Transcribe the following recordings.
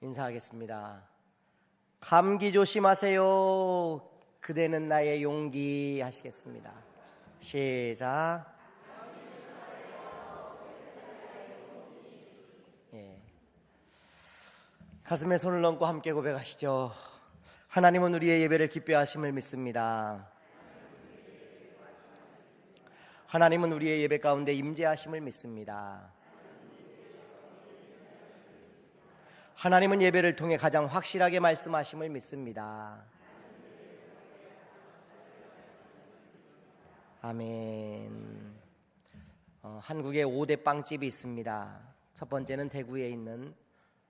인사하겠습니다. 감기 조심하세요. 그대는 나의 용기 하시겠습니다. 시작. 예. 가슴에 손을 얹고 함께 고백하시죠. 하나님은 우리의 예배를 기뻐하심을 믿습니다. 하나님은 우리의 예배 가운데 임재하심을 믿습니다. 하나님은 예배를 통해 가장 확실하게 말씀하심을 믿습니다. 아멘. 한국에 5대 빵집이 있습니다. 첫 번째는 대구에 있는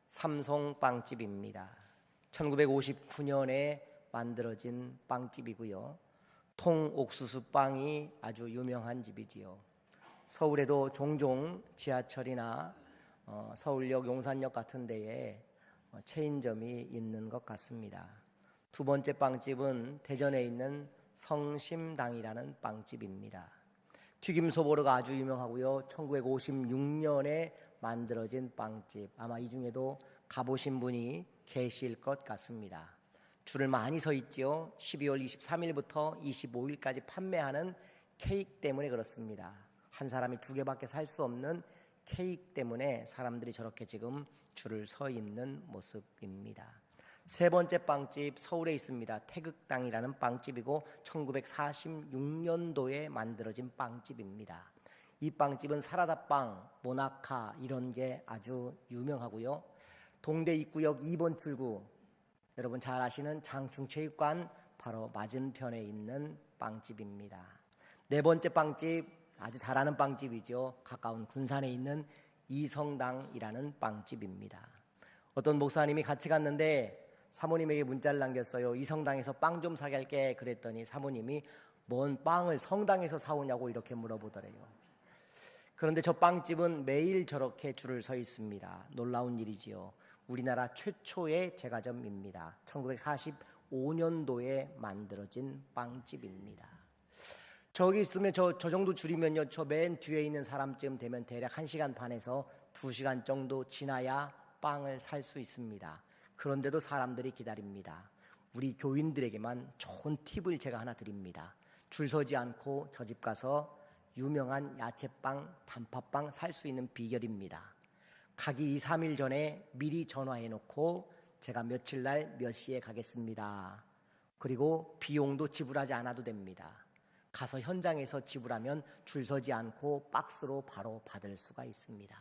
삼성빵집입니다. 1959년에 만들어진 빵집이고요. 통옥수수빵이 아주 유명한 집이지요. 서울에도 종종 지하철이나 서울역, 용산역 같은 데에 체인점이 있는 것 같습니다. 두 번째 빵집은 대전에 있는 성심당이라는 빵집입니다. 튀김소보루가 아주 유명하고요. 1956년에 만들어진 빵집, 아마 이 중에도 가보신 분이 계실 것 같습니다. 줄을 많이 서 있지요. 12월 23일부터 25일까지 판매하는 케이크 때문에 그렇습니다. 한 사람이 2개밖에 살 수 없는 케이크 때문에 사람들이 저렇게 지금 줄을 서 있는 모습입니다. 세 번째 빵집 서울에 있습니다. 태극당이라는 빵집이고 1946년도에 만들어진 빵집입니다. 이 빵집은 사라다빵, 모나카 이런 게 아주 유명하고요. 동대 입구역 2번 출구, 여러분 잘 아시는 장충체육관 바로 맞은편에 있는 빵집입니다. 네 번째 빵집, 아주 잘 아는 빵집이죠. 가까운 군산에 있는 이성당이라는 빵집입니다. 어떤 목사님이 같이 갔는데 사모님에게 문자를 남겼어요. 이성당에서 빵 좀 사게 할게. 그랬더니 사모님이 뭔 빵을 성당에서 사오냐고 이렇게 물어보더래요. 그런데 저 빵집은 매일 저렇게 줄을 서 있습니다. 놀라운 일이지요. 우리나라 최초의 제과점입니다. 1945년도에 만들어진 빵집입니다. 저기 있으면 저 정도 줄이면요, 저 맨 뒤에 있는 사람쯤 되면 대략 1시간 반에서 2시간 정도 지나야 빵을 살 수 있습니다. 그런데도 사람들이 기다립니다. 우리 교인들에게만 좋은 팁을 제가 하나 드립니다. 줄 서지 않고 저 집 가서 유명한 야채빵, 단팥빵 살 수 있는 비결입니다. 가기 2, 3일 전에 미리 전화해 놓고 제가 며칠 날 몇 시에 가겠습니다. 그리고 비용도 지불하지 않아도 됩니다. 가서 현장에서 지불하면 줄 서지 않고 박스로 바로 받을 수가 있습니다.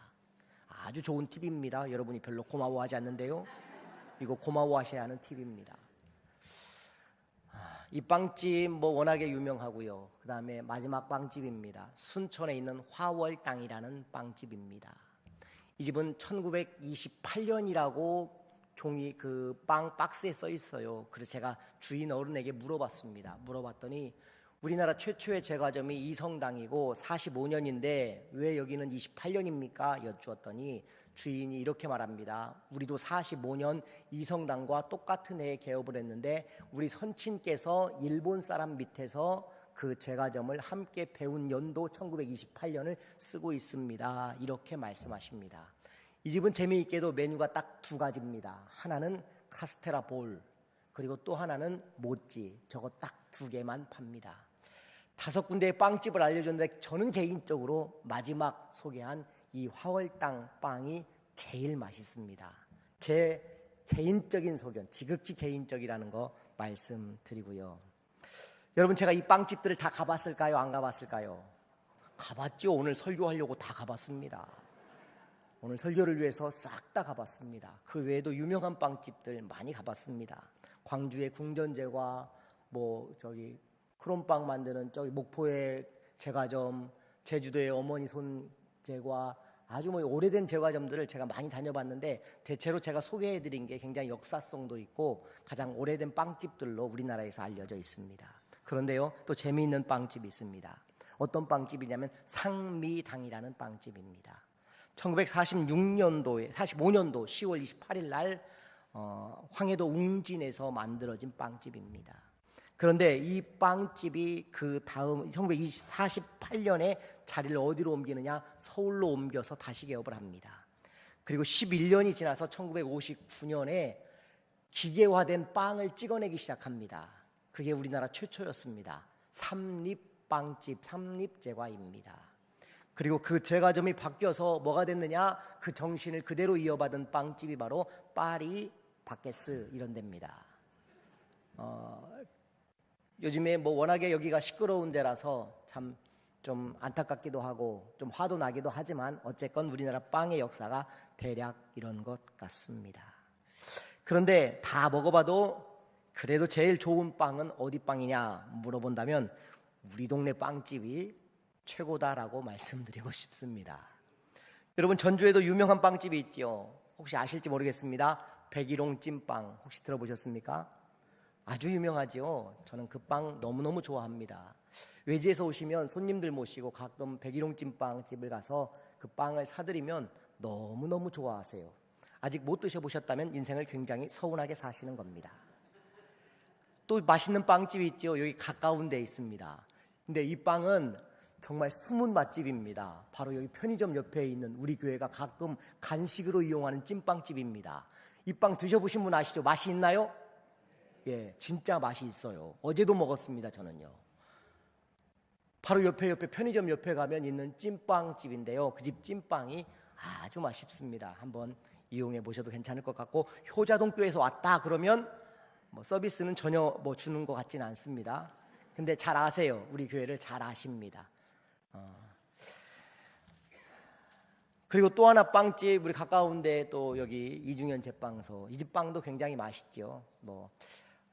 아주 좋은 팁입니다. 여러분이 별로 고마워하지 않는데요. 이거 고마워하셔야 하는 팁입니다. 이 빵집 워낙에 유명하고요. 그 다음에 마지막 빵집입니다. 순천에 있는 화월당이라는 빵집입니다. 이 집은 1928년이라고 종이 그 빵 박스에 써 있어요. 그래서 제가 주인 어른에게 물어봤더니 우리나라 최초의 제과점이 이성당이고 45년인데 왜 여기는 28년입니까? 여쭈었더니 주인이 이렇게 말합니다. 우리도 45년 이성당과 똑같은 해에 개업을 했는데 우리 선친께서 일본 사람 밑에서 그 제과점을 함께 배운 연도 1928년을 쓰고 있습니다. 이렇게 말씀하십니다. 이 집은 재미있게도 메뉴가 딱 2가지입니다. 하나는 카스테라 볼, 그리고 또 하나는 모찌. 저거 딱 2개만 팝니다. 5군데의 빵집을 알려줬는데 저는 개인적으로 마지막 소개한 이 화월당 빵이 제일 맛있습니다. 제 개인적인 소견, 지극히 개인적이라는 거 말씀드리고요. 여러분, 제가 이 빵집들을 다 가봤을까요? 안 가봤을까요? 가봤죠. 오늘 설교하려고 다 가봤습니다. 오늘 설교를 위해서 싹 다 가봤습니다. 그 외에도 유명한 빵집들 많이 가봤습니다. 광주의 궁전제과, 크롬빵 만드는 저기 목포의 제과점, 제주도의 어머니 손 제과, 아주 오래된 제과점들을 제가 많이 다녀봤는데 대체로 제가 소개해드린 게 굉장히 역사성도 있고 가장 오래된 빵집들로 우리나라에서 알려져 있습니다. 그런데요, 또 재미있는 빵집이 있습니다. 어떤 빵집이냐면 상미당이라는 빵집입니다. 1945년도 10월 28일 날 황해도 웅진에서 만들어진 빵집입니다. 그런데 이 빵집이 그 다음 1948년에 자리를 어디로 옮기느냐? 서울로 옮겨서 다시 개업을 합니다. 그리고 11년이 지나서 1959년에 기계화된 빵을 찍어내기 시작합니다. 그게 우리나라 최초였습니다. 삼립빵집, 삼립제과입니다. 그리고 그 제과점이 바뀌어서 뭐가 됐느냐? 그 정신을 그대로 이어받은 빵집이 바로 파리 바게스 이런 데입니다. 요즘에 뭐 워낙에 여기가 시끄러운 데라서 참 좀 안타깝기도 하고 좀 화도 나기도 하지만 어쨌건 우리나라 빵의 역사가 대략 이런 것 같습니다. 그런데 다 먹어봐도 그래도 제일 좋은 빵은 어디 빵이냐 물어본다면 우리 동네 빵집이 최고다라고 말씀드리고 싶습니다. 여러분, 전주에도 유명한 빵집이 있지요. 혹시 아실지 모르겠습니다. 백일홍 찐빵 혹시 들어보셨습니까? 아주 유명하지요. 저는 그 빵 너무너무 좋아합니다. 외지에서 오시면 손님들 모시고 가끔 백일홍 찐빵 집을 가서 그 빵을 사드리면 너무너무 좋아하세요. 아직 못 드셔보셨다면 인생을 굉장히 서운하게 사시는 겁니다. 또 맛있는 빵집이 있죠. 여기 가까운 데 있습니다. 근데 이 빵은 정말 숨은 맛집입니다. 바로 여기 편의점 옆에 있는 우리 교회가 가끔 간식으로 이용하는 찐빵집입니다. 이 빵 드셔보신 분 아시죠? 맛이 있나요? 예, 진짜 맛이 있어요. 어제도 먹었습니다, 저는요. 바로 옆에 편의점 옆에 가면 있는 찐빵집인데요. 그 집 찐빵이 아주 맛있습니다. 한번 이용해 보셔도 괜찮을 것 같고, 효자동 교회에서 왔다 그러면 뭐 서비스는 전혀 뭐 주는 것 같지는 않습니다. 근데 잘 아세요. 우리 교회를 잘 아십니다. 그리고 또 하나 빵집, 우리 가까운데 또 여기 이중현 제빵소, 이 집 빵도 굉장히 맛있죠. 뭐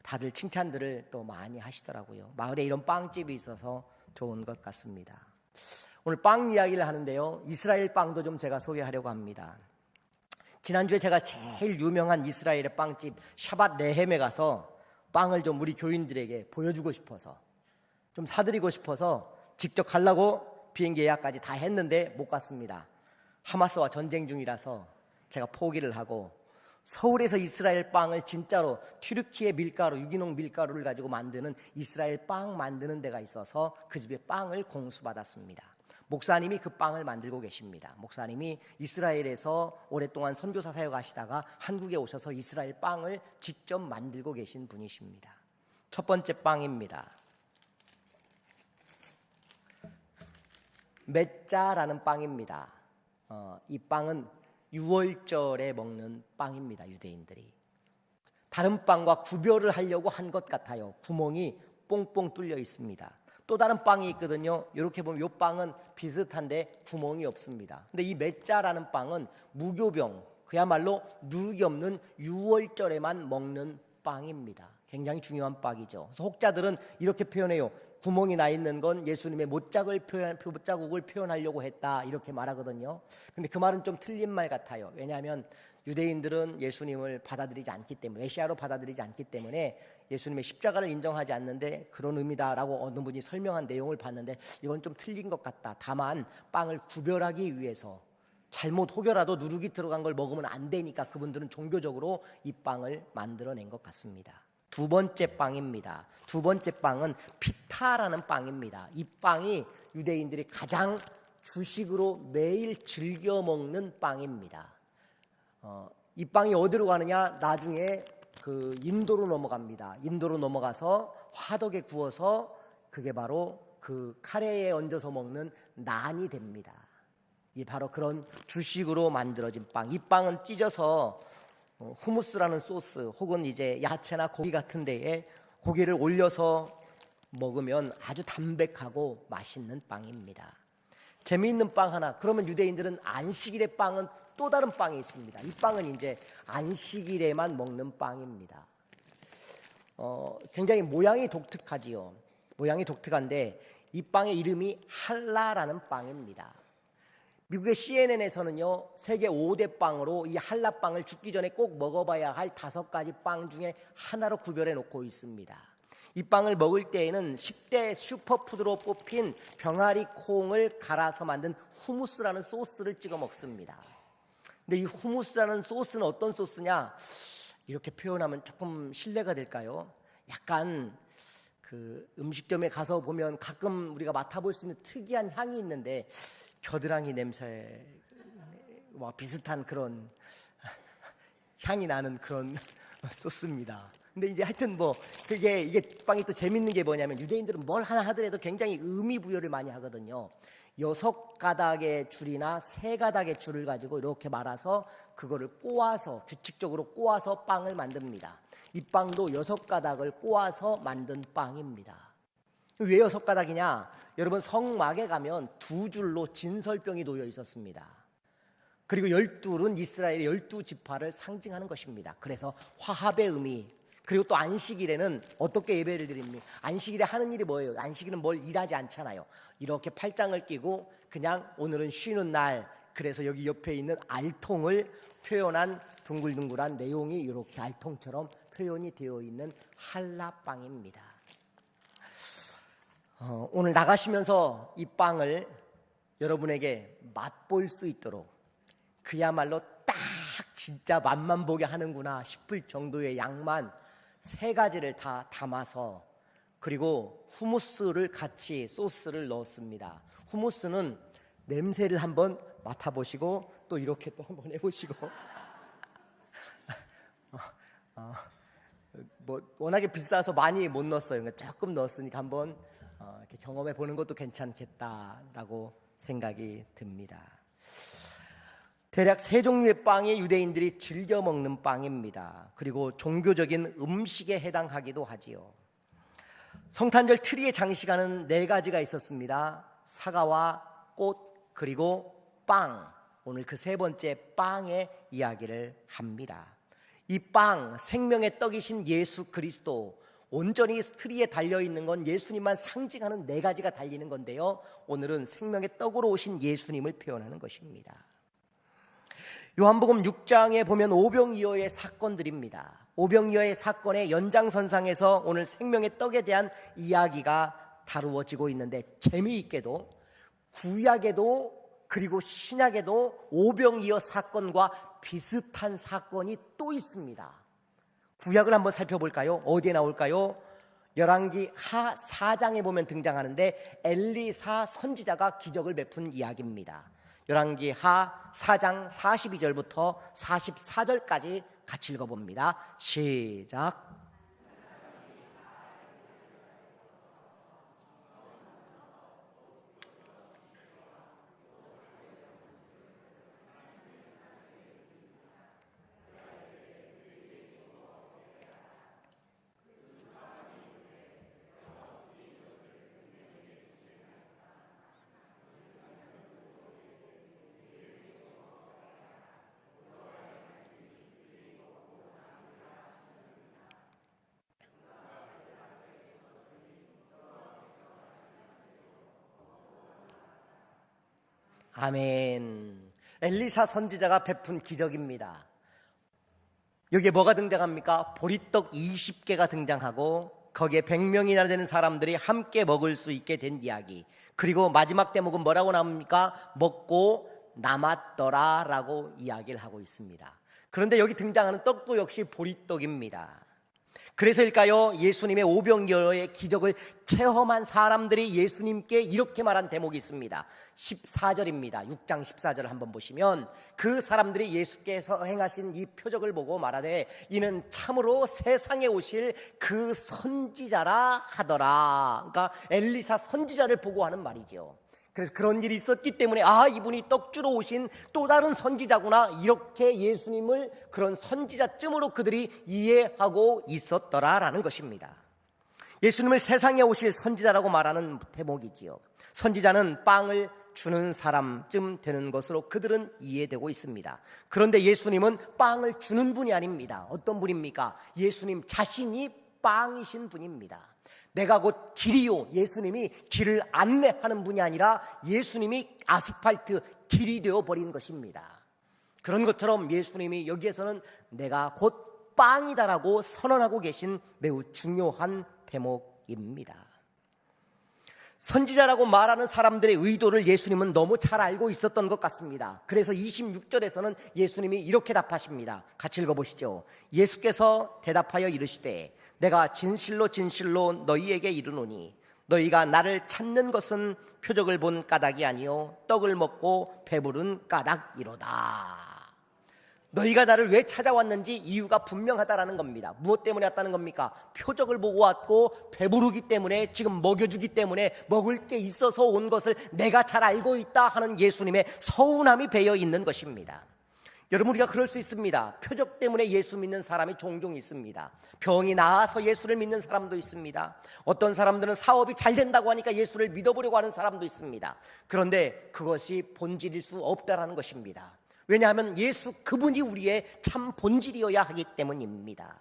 다들 칭찬들을 또 많이 하시더라고요. 마을에 이런 빵집이 있어서 좋은 것 같습니다. 오늘 빵 이야기를 하는데요, 이스라엘 빵도 좀 제가 소개하려고 합니다. 지난주에 제가 제일 유명한 이스라엘의 빵집 샤밧 레헴에 가서 빵을 좀 우리 교인들에게 보여주고 싶어서, 좀 사드리고 싶어서 직접 가려고 비행기 예약까지 다 했는데 못 갔습니다. 하마스와 전쟁 중이라서 제가 포기를 하고 서울에서 이스라엘 빵을 진짜로 튀르키예 밀가루, 유기농 밀가루를 가지고 만드는 이스라엘 빵 만드는 데가 있어서 그 집에 빵을 공수받았습니다. 목사님이 그 빵을 만들고 계십니다. 목사님이 이스라엘에서 오랫동안 선교사 사역하시다가 한국에 오셔서 이스라엘 빵을 직접 만들고 계신 분이십니다. 첫 번째 빵입니다. 메짜라는 빵입니다. 이 빵은 6월절에 먹는 빵입니다. 유대인들이 다른 빵과 구별을 하려고 한 것 같아요. 구멍이 뽕뽕 뚫려 있습니다. 또 다른 빵이 있거든요. 이렇게 보면 이 빵은 비슷한데 구멍이 없습니다. 근데 이 메짜라는 빵은 무교병, 그야말로 누룩이 없는 6월절에만 먹는 빵입니다. 굉장히 중요한 빵이죠. 그래서 혹자들은 이렇게 표현해요. 구멍이 나 있는 건 예수님의 못자국을 표현하려고 했다, 이렇게 말하거든요. 근데 그 말은 좀 틀린 말 같아요. 왜냐하면 유대인들은 예수님을 받아들이지 않기 때문에, 메시아로 받아들이지 않기 때문에 예수님의 십자가를 인정하지 않는데 그런 의미다라고 어느 분이 설명한 내용을 봤는데 이건 좀 틀린 것 같다. 다만 빵을 구별하기 위해서, 잘못 혹여라도 누룩이 들어간 걸 먹으면 안 되니까 그분들은 종교적으로 이 빵을 만들어낸 것 같습니다. 두 번째 빵입니다. 두 번째 빵은 피타라는 빵입니다. 이 빵이 유대인들이 가장 주식으로 매일 즐겨 먹는 빵입니다. 이 빵이 어디로 가느냐? 나중에 그 인도로 넘어갑니다. 인도로 넘어가서 화덕에 구워서 그게 바로 그 카레에 얹어서 먹는 난이 됩니다. 이 바로 그런 주식으로 만들어진 빵. 이 빵은 찢어서 후무스라는 소스 혹은 이제 야채나 고기 같은 데에 고기를 올려서 먹으면 아주 담백하고 맛있는 빵입니다. 재미있는 빵 하나. 그러면 유대인들은 안식일의 빵은 또 다른 빵이 있습니다. 이 빵은 이제 안식일에만 먹는 빵입니다. 굉장히 모양이 독특하지요. 모양이 독특한데 이 빵의 이름이 할라라는 빵입니다. 미국의 CNN에서는요, 세계 5대 빵으로 이 할라빵을 죽기 전에 꼭 먹어봐야 할 5가지 빵 중에 하나로 구별해 놓고 있습니다. 이 빵을 먹을 때에는 10대 슈퍼푸드로 뽑힌 병아리 콩을 갈아서 만든 후무스라는 소스를 찍어 먹습니다. 근데 이 후무스라는 소스는 어떤 소스냐? 이렇게 표현하면 조금 신뢰가 될까요? 약간 그 음식점에 가서 보면 가끔 우리가 맡아볼 수 있는 특이한 향이 있는데 겨드랑이 냄새 뭐 비슷한 그런 향이 나는 그런 소스입니다. 근데 이제 하여튼 뭐 이게 빵이 또 재밌는 게 뭐냐면 유대인들은 뭘 하나 하더라도 굉장히 의미 부여를 많이 하거든요. 6가닥의 줄이나 3가닥의 줄을 가지고 이렇게 말아서 그거를 꼬아서 규칙적으로 꼬아서 빵을 만듭니다. 이 빵도 6가닥을 꼬아서 만든 빵입니다. 왜 6가닥이냐? 여러분 성막에 가면 2줄로 진설병이 놓여 있었습니다. 그리고 12는 이스라엘의 12지파를 상징하는 것입니다. 그래서 화합의 의미, 그리고 또 안식일에는 어떻게 예배를 드립니까? 안식일에 하는 일이 뭐예요? 안식일은 뭘 일하지 않잖아요. 이렇게 팔짱을 끼고 그냥 오늘은 쉬는 날, 그래서 여기 옆에 있는 알통을 표현한 둥글둥글한 내용이 이렇게 알통처럼 표현이 되어 있는 할라빵입니다. 오늘 나가시면서 이 빵을 여러분에게 맛볼 수 있도록 그야말로 딱 진짜 맛만 보게 하는구나 싶을 정도의 양만 3가지를 다 담아서, 그리고 후무스를 같이 소스를 넣었습니다. 후무스는 냄새를 한번 맡아보시고 또 이렇게 또 한번 해보시고 뭐 워낙에 비싸서 많이 못 넣었어요. 그러니까 조금 넣었으니까 한번 이렇게 경험해 보는 것도 괜찮겠다라고 생각이 듭니다. 대략 3종류의 빵이 유대인들이 즐겨 먹는 빵입니다. 그리고 종교적인 음식에 해당하기도 하지요. 성탄절 트리에 장식하는 4가지가 있었습니다. 사과와 꽃, 그리고 빵. 오늘 그 3번째 빵의 이야기를 합니다. 이 빵, 생명의 떡이신 예수 그리스도, 온전히 트리에 달려있는 건 예수님만 상징하는 4가지가 달리는 건데요, 오늘은 생명의 떡으로 오신 예수님을 표현하는 것입니다. 요한복음 6장에 보면 오병이어의 사건들입니다. 오병이어의 사건의 연장선상에서 오늘 생명의 떡에 대한 이야기가 다루어지고 있는데, 재미있게도 구약에도 그리고 신약에도 오병이어 사건과 비슷한 사건이 또 있습니다. 구약을 한번 살펴볼까요? 어디에 나올까요? 열왕기 하 4장에 보면 등장하는데 엘리사 선지자가 기적을 베푼 이야기입니다. 열왕기 하 4장 42절부터 44절까지 같이 읽어봅니다. 시작. 아멘. 엘리사 선지자가 베푼 기적입니다. 여기에 뭐가 등장합니까? 보리떡 20개가 등장하고 거기에 100명이나 되는 사람들이 함께 먹을 수 있게 된 이야기. 그리고 마지막 대목은 뭐라고 나옵니까? 먹고 남았더라 라고 이야기를 하고 있습니다. 그런데 여기 등장하는 떡도 역시 보리떡입니다. 그래서일까요? 예수님의 오병이어의 기적을 체험한 사람들이 예수님께 이렇게 말한 대목이 있습니다. 14절입니다. 6장 14절을 한번 보시면 그 사람들이 예수께서 행하신 이 표적을 보고 말하되 이는 참으로 세상에 오실 그 선지자라 하더라. 그러니까 엘리사 선지자를 보고 하는 말이죠. 그래서 그런 일이 있었기 때문에 이분이 떡주러 오신 또 다른 선지자구나, 이렇게 예수님을 그런 선지자쯤으로 그들이 이해하고 있었더라라는 것입니다. 예수님을 세상에 오실 선지자라고 말하는 대목이지요. 선지자는 빵을 주는 사람쯤 되는 것으로 그들은 이해되고 있습니다. 그런데 예수님은 빵을 주는 분이 아닙니다. 어떤 분입니까? 예수님 자신이 빵이신 분입니다. 내가 곧 길이요, 예수님이 길을 안내하는 분이 아니라 예수님이 아스팔트 길이 되어버린 것입니다. 그런 것처럼 예수님이 여기에서는 내가 곧 빵이다라고 선언하고 계신 매우 중요한 대목입니다. 선지자라고 말하는 사람들의 의도를 예수님은 너무 잘 알고 있었던 것 같습니다. 그래서 26절에서는 예수님이 이렇게 답하십니다. 같이 읽어보시죠. 예수께서 대답하여 이르시되 내가 진실로 진실로 너희에게 이르노니 너희가 나를 찾는 것은 표적을 본 까닭이 아니요 떡을 먹고 배부른 까닭이로다. 너희가 나를 왜 찾아왔는지 이유가 분명하다라는 겁니다. 무엇 때문에 왔다는 겁니까? 표적을 보고 왔고 배부르기 때문에, 지금 먹여주기 때문에, 먹을 게 있어서 온 것을 내가 잘 알고 있다 하는 예수님의 서운함이 배어 있는 것입니다. 여러분, 우리가 그럴 수 있습니다. 표적 때문에 예수 믿는 사람이 종종 있습니다. 병이 나아서 예수를 믿는 사람도 있습니다. 어떤 사람들은 사업이 잘 된다고 하니까 예수를 믿어보려고 하는 사람도 있습니다. 그런데 그것이 본질일 수 없다라는 것입니다. 왜냐하면 예수 그분이 우리의 참 본질이어야 하기 때문입니다.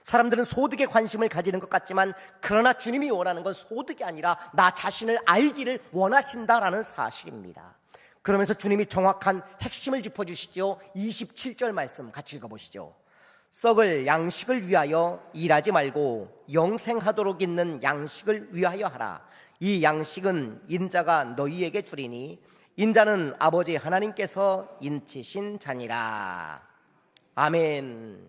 사람들은 소득에 관심을 가지는 것 같지만, 그러나 주님이 원하는 건 소득이 아니라 나 자신을 알기를 원하신다라는 사실입니다. 그러면서 주님이 정확한 핵심을 짚어주시죠. 27절 말씀 같이 읽어보시죠. 썩을 양식을 위하여 일하지 말고 영생하도록 있는 양식을 위하여 하라. 이 양식은 인자가 너희에게 주리니 인자는 아버지 하나님께서 인치신 자니라. 아멘.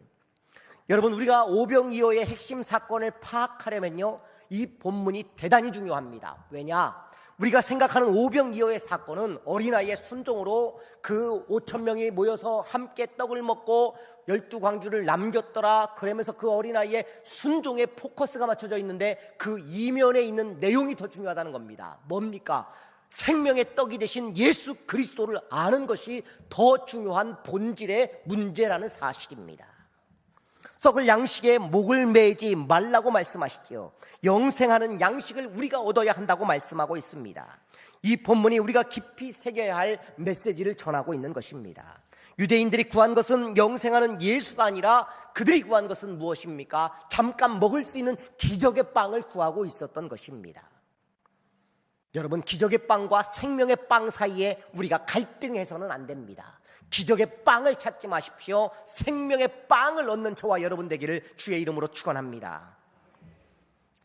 여러분, 우리가 오병이어의 핵심 사건을 파악하려면요, 이 본문이 대단히 중요합니다. 왜냐? 우리가 생각하는 오병이어의 사건은 어린아이의 순종으로 그 5,000명이 모여서 함께 떡을 먹고 12광주를 남겼더라, 그러면서 그 어린아이의 순종에 포커스가 맞춰져 있는데, 그 이면에 있는 내용이 더 중요하다는 겁니다. 뭡니까? 생명의 떡이 되신 예수 그리스도를 아는 것이 더 중요한 본질의 문제라는 사실입니다. 썩을 양식에 목을 매지 말라고 말씀하시지요. 영생하는 양식을 우리가 얻어야 한다고 말씀하고 있습니다. 이 본문이 우리가 깊이 새겨야 할 메시지를 전하고 있는 것입니다. 유대인들이 구한 것은 영생하는 예수가 아니라 그들이 구한 것은 무엇입니까? 잠깐 먹을 수 있는 기적의 빵을 구하고 있었던 것입니다. 여러분, 기적의 빵과 생명의 빵 사이에 우리가 갈등해서는 안 됩니다. 기적의 빵을 찾지 마십시오. 생명의 빵을 얻는 저와 여러분 되기를 주의 이름으로 축원합니다.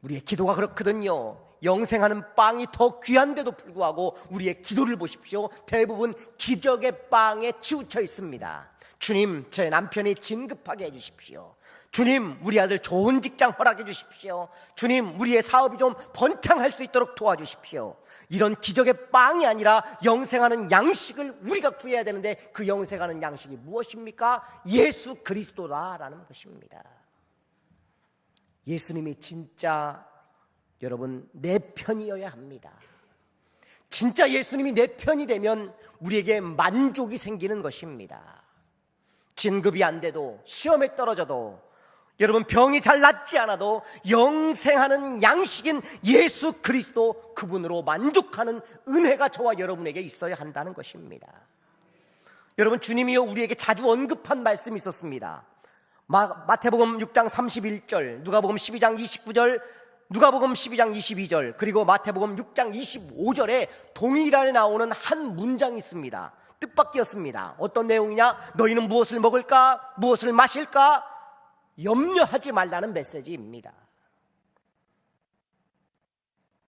우리의 기도가 그렇거든요. 영생하는 빵이 더 귀한데도 불구하고 우리의 기도를 보십시오. 대부분 기적의 빵에 치우쳐 있습니다. 주님, 제 남편이 진급하게 해주십시오. 주님, 우리 아들 좋은 직장 허락해 주십시오. 주님, 우리의 사업이 좀 번창할 수 있도록 도와주십시오. 이런 기적의 빵이 아니라 영생하는 양식을 우리가 구해야 되는데, 그 영생하는 양식이 무엇입니까? 예수 그리스도라라는 것입니다. 예수님이 진짜 여러분 내 편이어야 합니다. 진짜 예수님이 내 편이 되면 우리에게 만족이 생기는 것입니다. 진급이 안 돼도, 시험에 떨어져도, 여러분 병이 잘 낫지 않아도 영생하는 양식인 예수 그리스도 그분으로 만족하는 은혜가 저와 여러분에게 있어야 한다는 것입니다. 여러분, 주님이요 우리에게 자주 언급한 말씀이 있었습니다. 마태복음 6장 31절, 누가복음 12장 29절, 누가복음 12장 22절, 그리고 마태복음 6장 25절에 동일하게 나오는 한 문장이 있습니다. 뜻밖이었습니다. 어떤 내용이냐? 너희는 무엇을 먹을까? 무엇을 마실까? 염려하지 말라는 메시지입니다.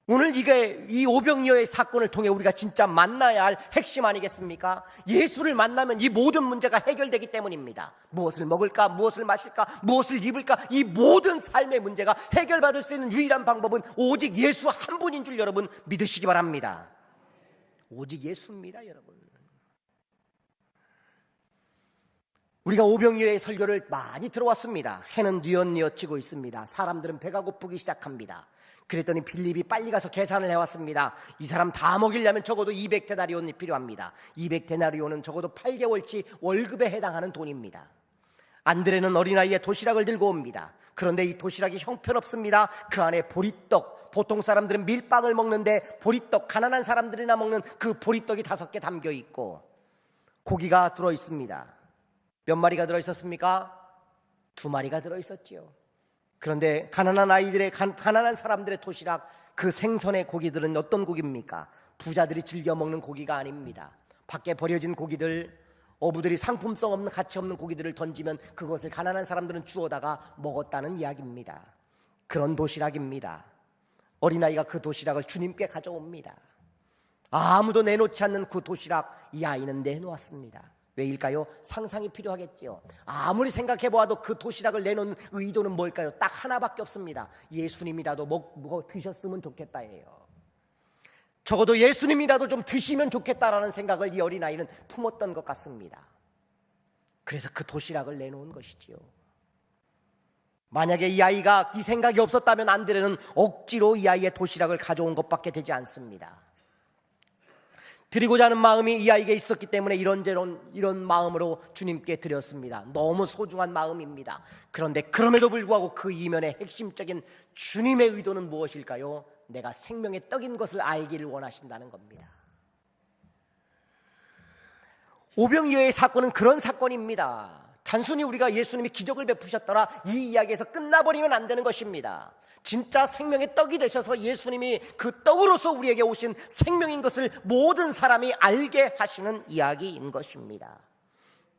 오늘 이 오병이어의 사건을 통해 우리가 진짜 만나야 할 핵심 아니겠습니까? 예수를 만나면 이 모든 문제가 해결되기 때문입니다. 무엇을 먹을까? 무엇을 마실까? 무엇을 입을까? 이 모든 삶의 문제가 해결받을 수 있는 유일한 방법은 오직 예수 한 분인 줄 여러분 믿으시기 바랍니다. 오직 예수입니다, 여러분. 우리가 오병이어의 설교를 많이 들어왔습니다. 해는 뉘엿뉘엿 지고 있습니다. 사람들은 배가 고프기 시작합니다. 그랬더니 빌립이 빨리 가서 계산을 해왔습니다. 이 사람 다 먹이려면 적어도 200데나리온이 필요합니다. 200데나리온은 적어도 8개월치 월급에 해당하는 돈입니다. 안드레는 어린아이의 도시락을 들고 옵니다. 그런데 이 도시락이 형편없습니다. 그 안에 보리떡, 보통 사람들은 밀빵을 먹는데 보리떡, 가난한 사람들이나 먹는 그 보리떡이 5개 담겨 있고, 고기가 들어있습니다. 몇 마리가 들어있었습니까? 2마리가 들어있었지요. 그런데 가난한 사람들의 도시락, 그 생선의 고기들은 어떤 고기입니까? 부자들이 즐겨 먹는 고기가 아닙니다. 밖에 버려진 고기들, 어부들이 상품성 없는 가치 없는 고기들을 던지면 그것을 가난한 사람들은 주워다가 먹었다는 이야기입니다. 그런 도시락입니다. 어린아이가 그 도시락을 주님께 가져옵니다. 아무도 내놓지 않는 그 도시락, 이 아이는 내놓았습니다. 왜일까요? 상상이 필요하겠지요. 아무리 생각해 보아도 그 도시락을 내놓은 의도는 뭘까요? 딱 하나밖에 없습니다. 예수님이라도 드셨으면 좋겠다예요. 적어도 예수님이라도 좀 드시면 좋겠다라는 생각을 이 어린아이는 품었던 것 같습니다. 그래서 그 도시락을 내놓은 것이지요. 만약에 이 아이가 이 생각이 없었다면 안드레는 억지로 이 아이의 도시락을 가져온 것밖에 되지 않습니다. 드리고자 하는 마음이 이 아이에게 있었기 때문에 이런저런 이런 마음으로 주님께 드렸습니다. 너무 소중한 마음입니다. 그런데 그럼에도 불구하고 그 이면의 핵심적인 주님의 의도는 무엇일까요? 내가 생명의 떡인 것을 알기를 원하신다는 겁니다. 오병이어의 사건은 그런 사건입니다. 단순히 우리가 예수님이 기적을 베푸셨더라 이 이야기에서 끝나버리면 안 되는 것입니다. 진짜 생명의 떡이 되셔서 예수님이 그 떡으로서 우리에게 오신 생명인 것을 모든 사람이 알게 하시는 이야기인 것입니다.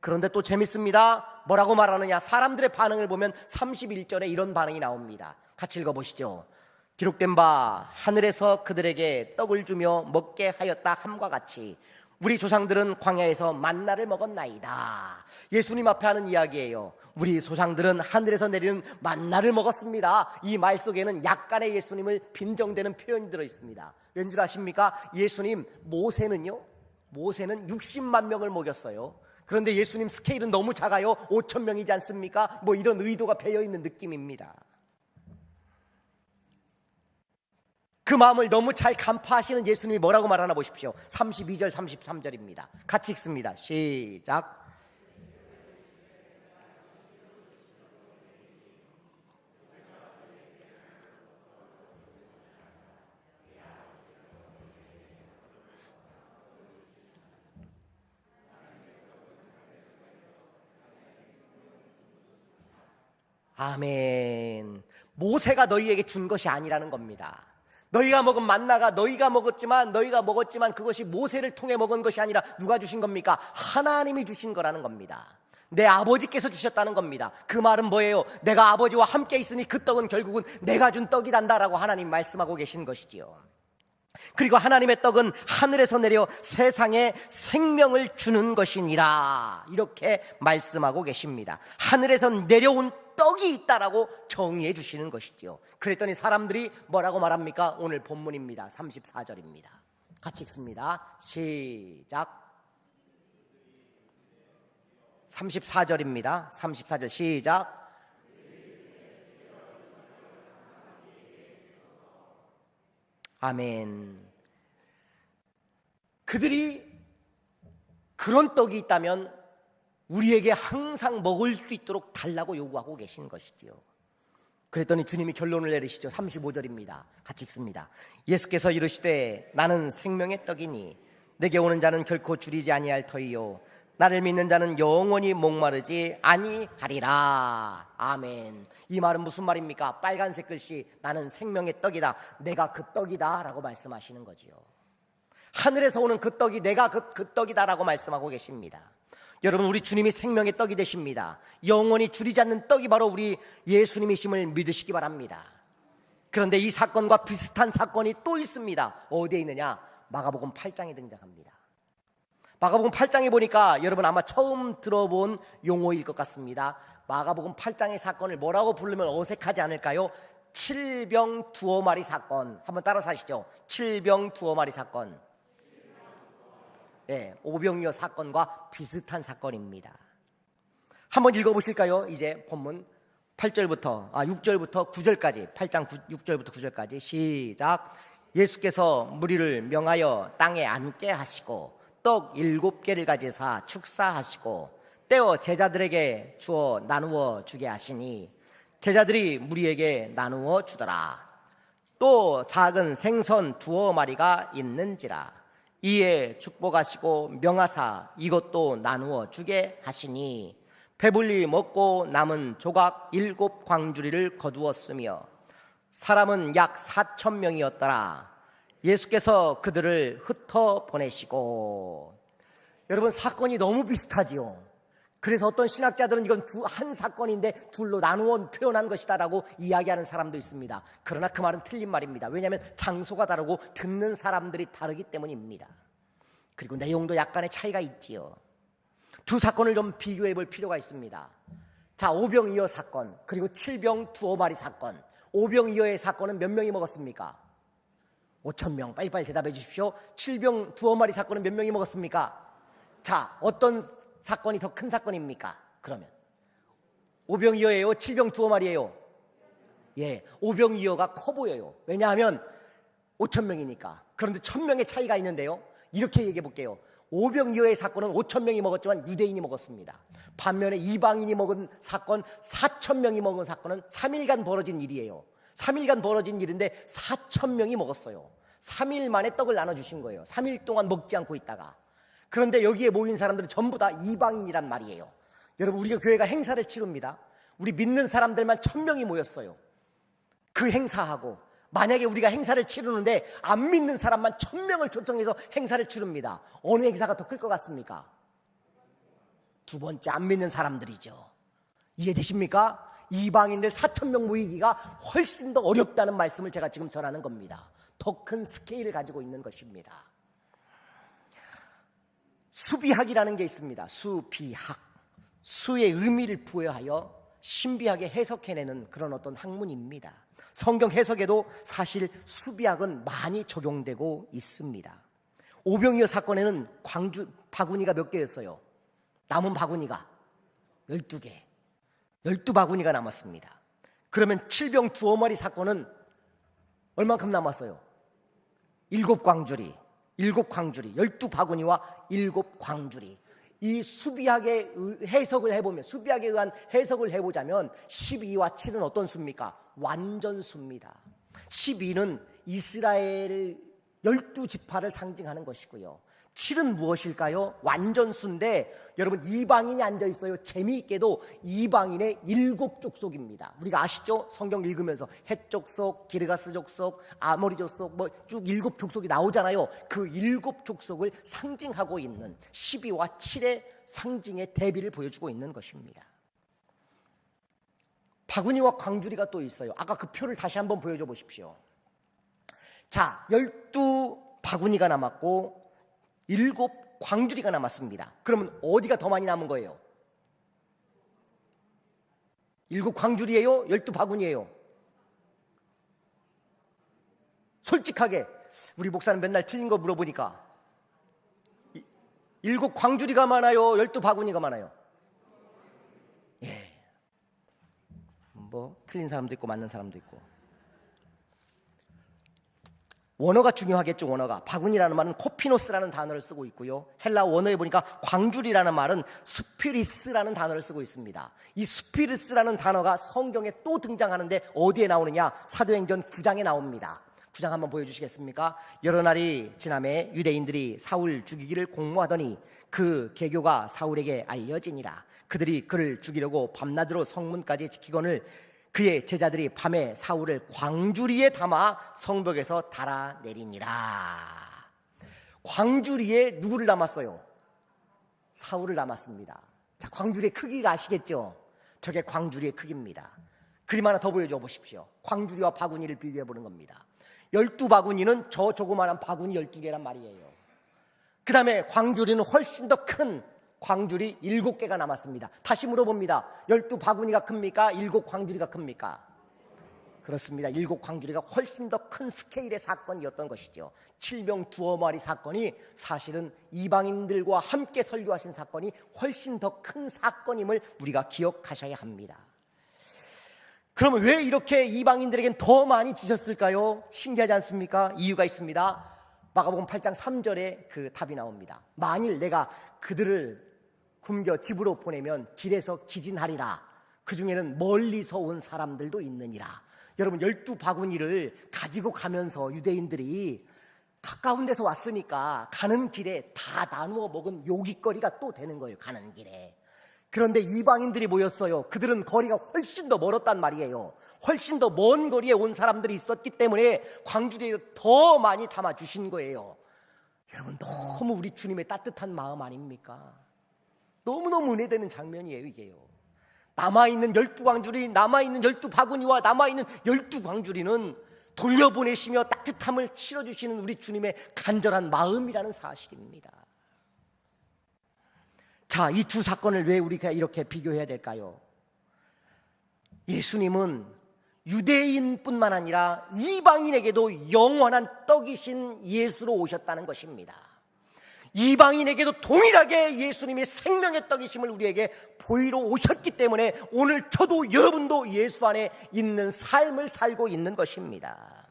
그런데 또 재밌습니다. 뭐라고 말하느냐? 사람들의 반응을 보면 31절에 이런 반응이 나옵니다. 같이 읽어보시죠. 기록된 바 하늘에서 그들에게 떡을 주며 먹게 하였다 함과 같이 우리 조상들은 광야에서 만나를 먹었나이다. 예수님 앞에 하는 이야기예요. 우리 조상들은 하늘에서 내리는 만나를 먹었습니다. 이 말 속에는 약간의 예수님을 빈정대는 표현이 들어있습니다. 왠 줄 아십니까? 모세는 60만 명을 먹였어요. 그런데 예수님 스케일은 너무 작아요. 5천 명이지 않습니까? 이런 의도가 배어있는 느낌입니다. 그 마음을 너무 잘 간파하시는 예수님이 뭐라고 말하나 보십시오. 32절 33절입니다. 같이 읽습니다. 시작. 아멘. 모세가 너희에게 준 것이 아니라는 겁니다. 너희가 먹은 만나가 너희가 먹었지만 그것이 모세를 통해 먹은 것이 아니라 누가 주신 겁니까? 하나님이 주신 거라는 겁니다. 내 아버지께서 주셨다는 겁니다. 그 말은 뭐예요? 내가 아버지와 함께 있으니 그 떡은 결국은 내가 준 떡이란다라고 하나님 말씀하고 계신 것이지요. 그리고 하나님의 떡은 하늘에서 내려 세상에 생명을 주는 것이니라 이렇게 말씀하고 계십니다. 하늘에서 내려온 떡이 있다라고 정의해 주시는 것이죠. 그랬더니 사람들이 뭐라고 말합니까? 오늘 본문입니다. 34절입니다. 같이 읽습니다. 시작. 34절입니다. 34절 시작. 아멘. 그들이 그런 떡이 있다면 우리에게 항상 먹을 수 있도록 달라고 요구하고 계신 것이지요. 그랬더니 주님이 결론을 내리시죠. 35절입니다. 같이 읽습니다. 예수께서 이르시되 나는 생명의 떡이니 내게 오는 자는 결코 줄이지 아니할 터이요 나를 믿는 자는 영원히 목마르지 아니하리라. 아멘. 이 말은 무슨 말입니까? 빨간색 글씨 나는 생명의 떡이다. 내가 그 떡이다 라고 말씀하시는 거지요. 하늘에서 오는 그 떡이 내가 그 떡이다라고 말씀하고 계십니다. 여러분, 우리 주님이 생명의 떡이 되십니다. 영원히 줄이지 않는 떡이 바로 우리 예수님이심을 믿으시기 바랍니다. 그런데 이 사건과 비슷한 사건이 또 있습니다. 어디에 있느냐? 마가복음 8장에 등장합니다. 마가복음 8장에 보니까 여러분 아마 처음 들어본 용어일 것 같습니다. 마가복음 8장의 사건을 뭐라고 부르면 어색하지 않을까요? 칠병 두어 마리 사건. 한번 따라서 하시죠. 칠병 두어 마리 사건. 네, 오병이어 사건과 비슷한 사건입니다. 한번 읽어보실까요? 이제 본문 6절부터 9절까지 8장 6절부터 9절까지 시작. 예수께서 무리를 명하여 땅에 앉게 하시고 떡 7개를 가지사 축사하시고 떼어 제자들에게 주어 나누어 주게 하시니 제자들이 무리에게 나누어 주더라. 또 작은 생선 두어 마리가 있는지라. 이에 축복하시고 명하사 이것도 나누어 주게 하시니 배불리 먹고 남은 조각 7광주리를 거두었으며 사람은 약 4,000명이었더라. 예수께서 그들을 흩어 보내시고. 여러분, 사건이 너무 비슷하지요. 그래서 어떤 신학자들은 이건 한 사건인데 둘로 나누어 표현한 것이다라고 이야기하는 사람도 있습니다. 그러나 그 말은 틀린 말입니다. 왜냐하면 장소가 다르고 듣는 사람들이 다르기 때문입니다. 그리고 내용도 약간의 차이가 있지요. 두 사건을 좀 비교해 볼 필요가 있습니다. 자, 오병이어 사건 그리고 칠병 두어 마리 사건. 오병이어의 사건은 몇 명이 먹었습니까? 5,000명. 빨리빨리 대답해 주십시오. 칠병 두어 마리 사건은 몇 명이 먹었습니까? 자, 어떤 사건이 더 큰 사건입니까? 그러면 오병이어예요? 칠병 두어 마리예요? 예, 오병이어가 커 보여요. 왜냐하면 5,000명이니까. 그런데 1,000명의 차이가 있는데요. 이렇게 얘기해 볼게요. 오병이어의 사건은 5,000명이 먹었지만 유대인이 먹었습니다. 반면에 이방인이 먹은 사건, 4,000명이 먹은 사건은 3일간 벌어진 일이에요. 3일간 벌어진 일인데 4,000명이 먹었어요. 3일 만에 떡을 나눠주신 거예요. 3일 동안 먹지 않고 있다가. 그런데 여기에 모인 사람들은 전부 다 이방인이란 말이에요. 여러분, 우리가 교회가 행사를 치릅니다. 우리 믿는 사람들만 1,000명이 모였어요. 그 행사하고 만약에 우리가 행사를 치르는데 안 믿는 사람만 1,000명을 초청해서 행사를 치릅니다. 어느 행사가 더 클 것 같습니까? 두 번째, 안 믿는 사람들이죠. 이해되십니까? 이방인들 4,000명 모이기가 훨씬 더 어렵다는 말씀을 제가 지금 전하는 겁니다. 더 큰 스케일을 가지고 있는 것입니다. 수비학이라는 게 있습니다. 수비학. 수의 의미를 부여하여 신비하게 해석해내는 그런 어떤 학문입니다. 성경 해석에도 사실 수비학은 많이 적용되고 있습니다. 오병이어 사건에는 바구니가 몇 개였어요? 남은 바구니가 12개. 12바구니가 남았습니다. 그러면 칠병 두어 마리 사건은 얼만큼 남았어요? 7광주리. 12바구니와 7광주리. 이 수비학의 해석을 해보면, 수비학에 의한 해석을 해보자면 12와 7은 어떤 수입니까? 완전수입니다. 12는 이스라엘 12지파를 상징하는 것이고요. 7은 무엇일까요? 완전수인데 여러분, 이방인이 앉아있어요. 재미있게도 이방인의 7족속입니다. 우리가 아시죠? 성경 읽으면서 헷족속, 기르가스 족속, 아모리 족속 쭉 7족속이 나오잖아요. 그 7족속을 상징하고 있는 12와 7의 상징의 대비를 보여주고 있는 것입니다. 바구니와 광주리가 또 있어요. 아까 그 표를 다시 한번 보여줘 보십시오. 자, 12바구니가 남았고 7광주리가 남았습니다. 그러면 어디가 더 많이 남은 거예요? 7광주리예요? 12바구니예요? 솔직하게 우리 목사는 맨날 틀린 거 물어보니까 7광주리가 많아요? 12바구니가 많아요? 예. 뭐 틀린 사람도 있고 맞는 사람도 있고. 원어가 중요하겠죠. 원어가. 바구니라는 말은 코피노스라는 단어를 쓰고 있고요. 헬라 원어에 보니까 광주리라는 말은 스피리스라는 단어를 쓰고 있습니다. 이 스피리스라는 단어가 성경에 또 등장하는데 어디에 나오느냐? 사도행전 9장에 나옵니다. 9장 한번 보여주시겠습니까? 여러 날이 지남에 유대인들이 사울 죽이기를 공모하더니 그 계교가 사울에게 알려지니라. 그들이 그를 죽이려고 밤낮으로 성문까지 지키거늘 그의 제자들이 밤에 사울을 광주리에 담아 성벽에서 달아내리니라. 광주리에 누구를 담았어요? 사울을 담았습니다. 자, 광주리의 크기가 아시겠죠? 저게 광주리의 크기입니다. 그림 하나 더 보여줘 보십시오. 광주리와 바구니를 비교해 보는 겁니다. 12바구니는 저 조그마한 바구니 12개란 말이에요. 그 다음에 광주리는 훨씬 더 큰 광주리 7개가 남았습니다. 다시 물어봅니다. 12바구니가 큽니까? 7광주리가 큽니까? 그렇습니다. 7광주리가 훨씬 더 큰 스케일의 사건이었던 것이죠. 칠병 두어 마리 사건이 사실은 이방인들과 함께 설교하신 사건이 훨씬 더 큰 사건임을 우리가 기억하셔야 합니다. 그러면 왜 이렇게 이방인들에겐 더 많이 주셨을까요? 신기하지 않습니까? 이유가 있습니다. 마가복음 8장 3절에 그 답이 나옵니다. 만일 내가 그들을 굶겨 집으로 보내면 길에서 기진하리라. 그 중에는 멀리서 온 사람들도 있느니라. 여러분, 12바구니를 가지고 가면서 유대인들이 가까운 데서 왔으니까 가는 길에 다 나누어 먹은 요깃거리가 또 되는 거예요. 가는 길에. 그런데 이방인들이 모였어요. 그들은 거리가 훨씬 더 멀었단 말이에요. 훨씬 더 먼 거리에 온 사람들이 있었기 때문에 광주리에 더 많이 담아주신 거예요. 여러분, 너무 우리 주님의 따뜻한 마음 아닙니까? 너무너무 은혜되는 장면이에요, 이게요. 남아있는 12광주리, 남아있는 12바구니와 남아있는 12광주리는 돌려보내시며 따뜻함을 실어주시는 우리 주님의 간절한 마음이라는 사실입니다. 자, 이 두 사건을 왜 우리가 이렇게 비교해야 될까요? 예수님은 유대인뿐만 아니라 이방인에게도 영원한 떡이신 예수로 오셨다는 것입니다. 이방인에게도 동일하게 예수님이 생명의 떡이심을 우리에게 보이러 오셨기 때문에 오늘 저도 여러분도 예수 안에 있는 삶을 살고 있는 것입니다.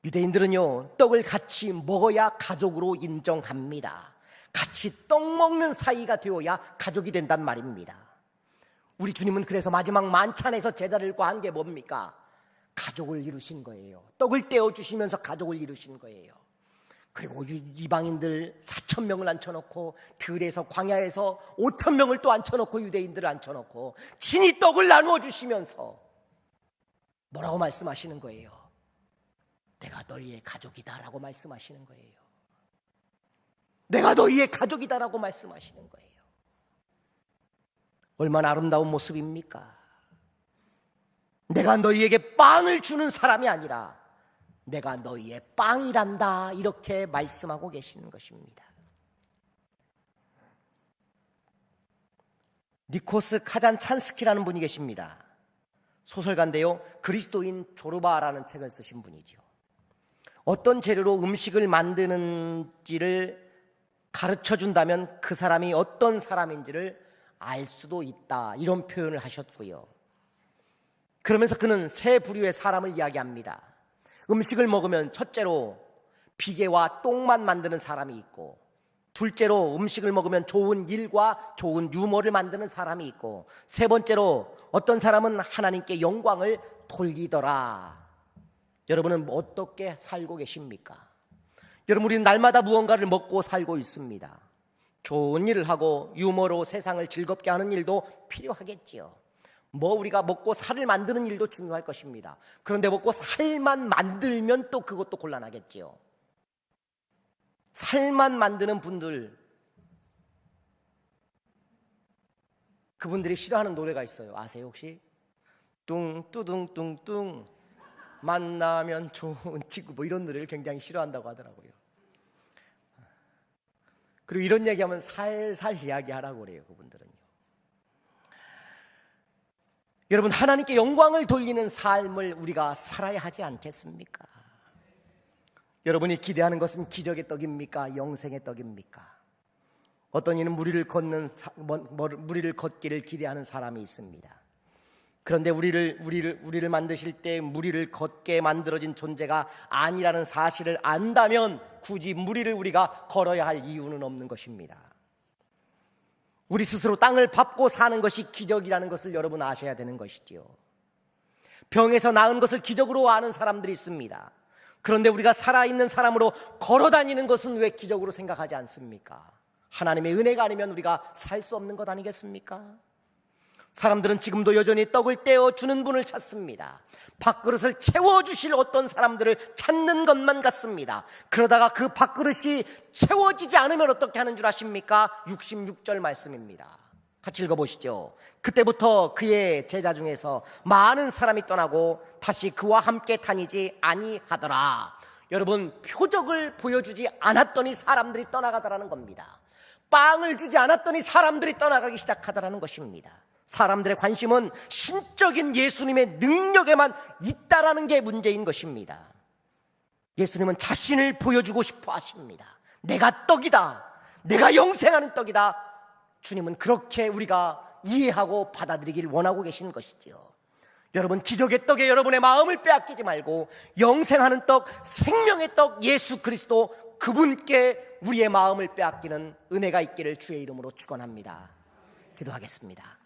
유대인들은요, 떡을 같이 먹어야 가족으로 인정합니다. 같이 떡 먹는 사이가 되어야 가족이 된단 말입니다. 우리 주님은 그래서 마지막 만찬에서 제자들과 한 게 뭡니까? 가족을 이루신 거예요. 떡을 떼어주시면서 가족을 이루신 거예요. 그리고 이방인들 4,000명을 앉혀놓고, 들에서 광야에서 5,000명을 또 앉혀놓고, 유대인들을 앉혀놓고 친히 떡을 나누어 주시면서 뭐라고 말씀하시는 거예요? 내가 너희의 가족이다 라고 말씀하시는 거예요. 내가 너희의 가족이다 라고 말씀하시는 거예요. 얼마나 아름다운 모습입니까? 내가 너희에게 빵을 주는 사람이 아니라 내가 너희의 빵이란다, 이렇게 말씀하고 계시는 것입니다. 니코스 카잔찬스키라는 분이 계십니다. 소설가인데요, 그리스도인 조르바라는 책을 쓰신 분이죠. 어떤 재료로 음식을 만드는지를 가르쳐 준다면 그 사람이 어떤 사람인지를 알 수도 있다, 이런 표현을 하셨고요. 그러면서 그는 세 부류의 사람을 이야기합니다. 음식을 먹으면 첫째로 비계와 똥만 만드는 사람이 있고, 둘째로 음식을 먹으면 좋은 일과 좋은 유머를 만드는 사람이 있고, 세 번째로 어떤 사람은 하나님께 영광을 돌리더라. 여러분은 어떻게 살고 계십니까? 여러분, 우리는 날마다 무언가를 먹고 살고 있습니다. 좋은 일을 하고 유머로 세상을 즐겁게 하는 일도 필요하겠지요. 우리가 먹고 살을 만드는 일도 중요할 것입니다. 그런데 먹고 살만 만들면 또 그것도 곤란하겠지요. 살만 만드는 분들, 그분들이 싫어하는 노래가 있어요. 아세요 혹시? 뚱뚜둥뚱뚱 만나면 좋은 친구, 뭐 이런 노래를 굉장히 싫어한다고 하더라고요. 그리고 이런 얘기하면 살살 이야기하라고 그래요, 그분들은요. 여러분, 하나님께 영광을 돌리는 삶을 우리가 살아야 하지 않겠습니까? 여러분이 기대하는 것은 기적의 떡입니까? 영생의 떡입니까? 어떤 이는 무리를 걷기를 기대하는 사람이 있습니다. 그런데 우리를 만드실 때 무리를 걷게 만들어진 존재가 아니라는 사실을 안다면 굳이 무리를 우리가 걸어야 할 이유는 없는 것입니다. 우리 스스로 땅을 밟고 사는 것이 기적이라는 것을 여러분 아셔야 되는 것이지요. 병에서 나은 것을 기적으로 아는 사람들이 있습니다. 그런데 우리가 살아있는 사람으로 걸어다니는 것은 왜 기적으로 생각하지 않습니까? 하나님의 은혜가 아니면 우리가 살 수 없는 것 아니겠습니까? 사람들은 지금도 여전히 떡을 떼어주는 분을 찾습니다. 밥그릇을 채워주실 어떤 사람들을 찾는 것만 같습니다. 그러다가 그 밥그릇이 채워지지 않으면 어떻게 하는 줄 아십니까? 66절 말씀입니다. 같이 읽어보시죠. 그때부터 그의 제자 중에서 많은 사람이 떠나고 다시 그와 함께 다니지 아니하더라. 여러분, 표적을 보여주지 않았더니 사람들이 떠나가더라는 겁니다. 빵을 주지 않았더니 사람들이 떠나가기 시작하더라는 것입니다. 사람들의 관심은 신적인 예수님의 능력에만 있다라는 게 문제인 것입니다. 예수님은 자신을 보여주고 싶어 하십니다. 내가 떡이다, 내가 영생하는 떡이다. 주님은 그렇게 우리가 이해하고 받아들이길 원하고 계신 것이지요. 여러분, 기적의 떡에 여러분의 마음을 빼앗기지 말고 영생하는 떡, 생명의 떡 예수 그리스도, 그분께 우리의 마음을 빼앗기는 은혜가 있기를 주의 이름으로 축원합니다. 기도하겠습니다.